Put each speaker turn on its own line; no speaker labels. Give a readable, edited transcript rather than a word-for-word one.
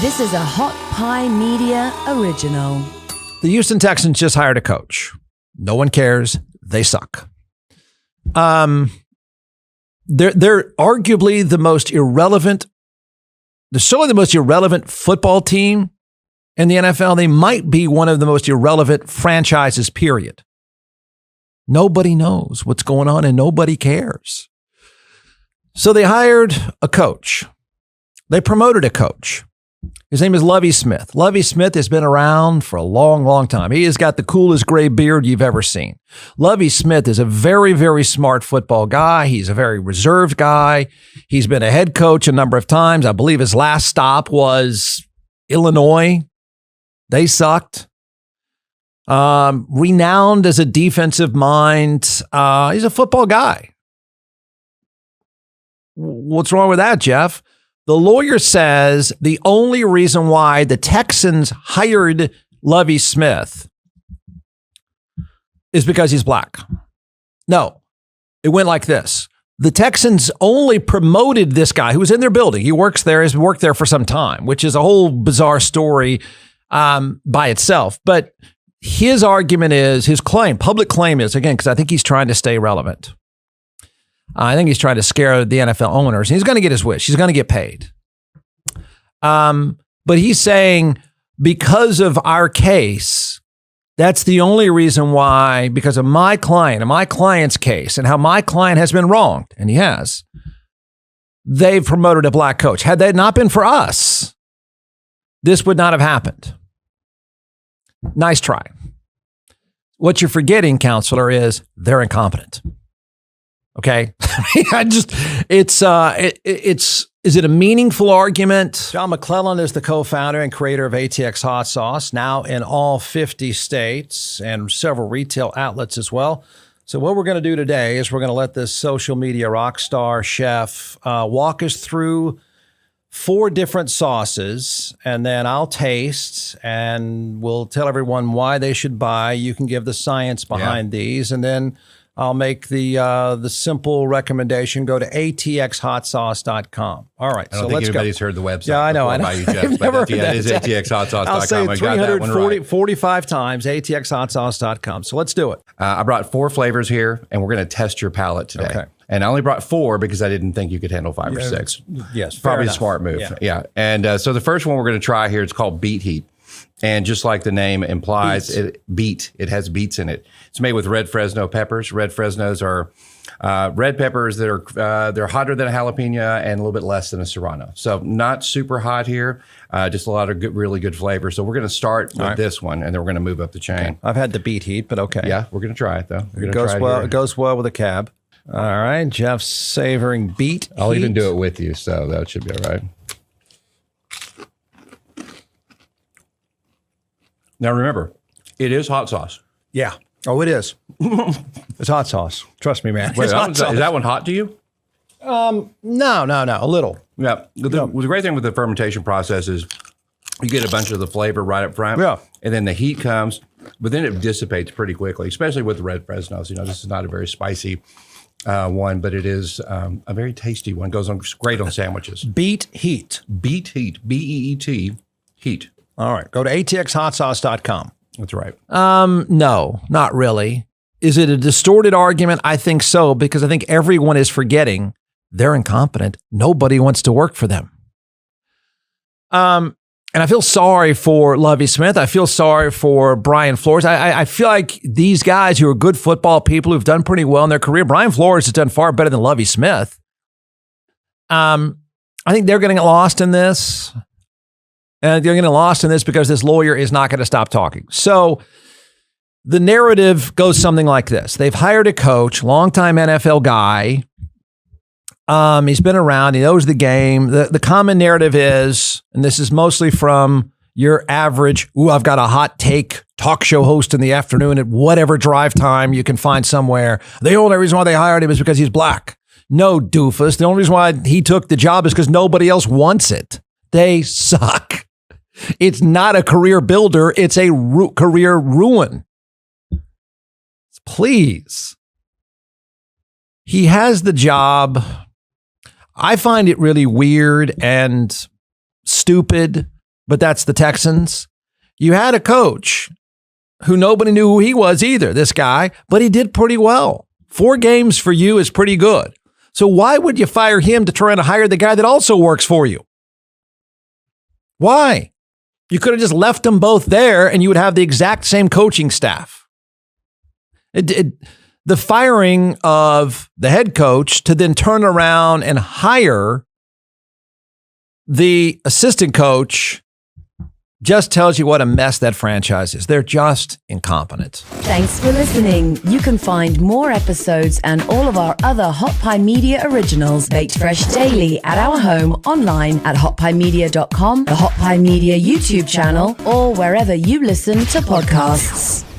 This is a Hot Pie Media original.
The Houston Texans just hired a coach. No one cares. They suck. They're arguably the most irrelevant. They're certainly the most irrelevant football team in the NFL. They might be one of the most irrelevant franchises, period. Nobody knows what's going on and nobody cares. So they hired a coach. They promoted a coach. His name is Lovie Smith. Lovie Smith has been around for a long, long time. He has got the coolest gray beard you've ever seen. Lovie Smith is a very, very smart football guy. He's a very reserved guy. He's been a head coach a number of times. I believe his last stop was Illinois. They sucked. Renowned as a defensive mind. He's a football guy. What's wrong with that, Jeff? The lawyer says the only reason why the Texans hired Lovie Smith is because he's black. No, it went like this. The Texans only promoted this guy who was in their building. He works there, has worked there for some time, which is a whole bizarre story by itself. But his argument is, his claim, public claim is, again, because I think he's trying to stay relevant. I think he's trying to scare the NFL owners. He's going to get his wish. He's going to get paid. But he's saying because of our case, that's the only reason why, because of my client and my client's case and how my client has been wronged, and he has, they've promoted a black coach. Had that not been for us, this would not have happened. Nice try. What you're forgetting, counselor, is they're incompetent. Okay. Is it a meaningful argument? John McClellan is the co-founder and creator of ATX Hot Sauce, now in all 50 states and several retail outlets as well. So what we're going to do today is we're going to let this social media rock star chef walk us through 4 different sauces, and then I'll taste and we'll tell everyone why they should buy. You can give the science behind these, and then I'll make the simple recommendation. Go to atxhotsauce.com. All right,
so let's go. I don't think anybody's heard the website.
Yeah, I know.
About you, Jeff, but it is atxhotsauce.com.
I'll say it 345 times, atxhotsauce.com. So let's do it.
I brought 4 flavors here, and we're going to test your palate today. Okay. And I only brought 4 because I didn't think you could handle 5 or 6.
Yes,
probably a smart move. Yeah. And so the first one we're going to try here, it's called Beet Heat. And just like the name implies, it has beets in it. It's made with red Fresno peppers. Red Fresnos are red peppers that are they're hotter than a jalapeno and a little bit less than a serrano. So not super hot here, just a lot of really good flavor. So we're going to start with this one, and then we're going to move up the chain.
Okay. I've had the Beet Heat, but okay.
Yeah, we're going to try it though.
It goes well with a cab. All right, Jeff's savoring Beet Heat.
I'll even do it with you, so that should be all right. Now remember, it is hot sauce.
Yeah. Oh, it is. It's hot sauce. Trust me, man.
Wait, is that one hot to you?
No. A little.
Yeah. The great thing with the fermentation process is you get a bunch of the flavor right up front.
Yeah.
And then the heat comes, but then it dissipates pretty quickly, especially with the red Fresnos. You know, this is not a very spicy one, but it is a very tasty one. Goes on great on sandwiches.
Beet Heat.
Beet Heat. B-E-E-T. Heat.
All right. Go to atxhotsauce.com.
That's right.
No, not really. Is it a distorted argument? I think so, because I think everyone is forgetting they're incompetent. Nobody wants to work for them. And I feel sorry for Lovie Smith. I feel sorry for Brian Flores. I feel like these guys who are good football people who've done pretty well in their career, Brian Flores has done far better than Lovie Smith. I think they're going to get lost in this. And they're getting lost in this because this lawyer is not going to stop talking. So the narrative goes something like this. They've hired a coach, longtime NFL guy. He's been around. He knows the game. The common narrative is, and this is mostly from your average, I've got a hot take talk show host in the afternoon at whatever drive time you can find somewhere. The only reason why they hired him is because he's black. No, doofus. The only reason why he took the job is because nobody else wants it. They suck. It's not a career builder. It's a career ruin. Please. He has the job. I find it really weird and stupid but that's the Texans. You had a coach who nobody knew who he was either, this guy, but he did pretty well. 4 games for you is pretty good. So why would you fire him to try and hire the guy that also works for you? Why? You could have just left them both there and you would have the exact same coaching staff. The firing of the head coach to then turn around and hire the assistant coach just tells you what a mess that franchise is. They're just incompetent.
Thanks for listening. You can find more episodes and all of our other Hot Pie Media originals baked fresh daily at our home online at hotpiemedia.com, the Hot Pie Media YouTube channel, or wherever you listen to podcasts.